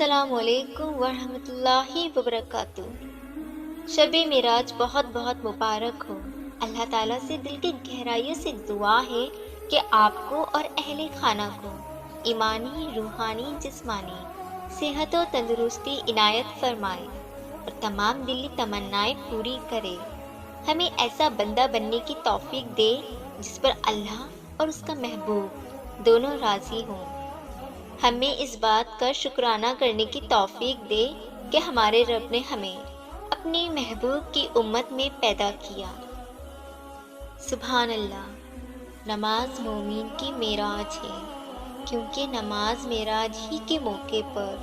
السلام علیکم ورحمۃ اللہ وبرکاتہ۔ شب معراج بہت بہت مبارک ہو۔ اللہ تعالیٰ سے دل کی گہرائیوں سے دعا ہے کہ آپ کو اور اہل خانہ کو ایمانی، روحانی، جسمانی صحت و تندرستی عنایت فرمائے اور تمام دلی تمنائیں پوری کرے۔ ہمیں ایسا بندہ بننے کی توفیق دے جس پر اللہ اور اس کا محبوب دونوں راضی ہوں۔ ہمیں اس بات کا شکرانہ کرنے کی توفیق دے کہ ہمارے رب نے ہمیں اپنے محبوب کی امت میں پیدا کیا۔ سبحان اللہ، نماز مومن کی معراج ہے، کیونکہ نماز معراج ہی کے موقع پر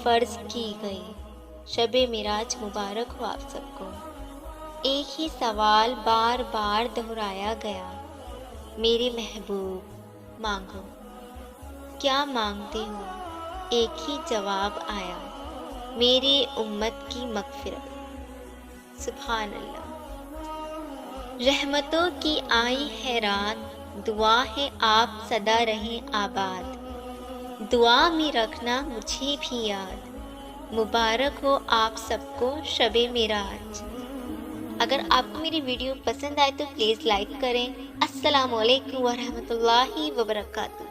فرض کی گئی۔ شب معراج مبارک ہو آپ سب کو۔ ایک ہی سوال بار بار دہرایا گیا، میرے محبوب مانگو، کیا مانگتے ہو؟ ایک ہی جواب آیا، میری امت کی مغفرت۔ سبحان اللہ۔ رحمتوں کی آئی ہے رات، دعا ہے آپ سدا رہیں آباد، دعا میں رکھنا مجھے بھی یاد، مبارک ہو آپ سب کو شب معراج۔ اگر آپ کو میری ویڈیو پسند آئے تو پلیز لائک کریں۔ السلام علیکم ورحمۃ اللہ وبرکاتہ۔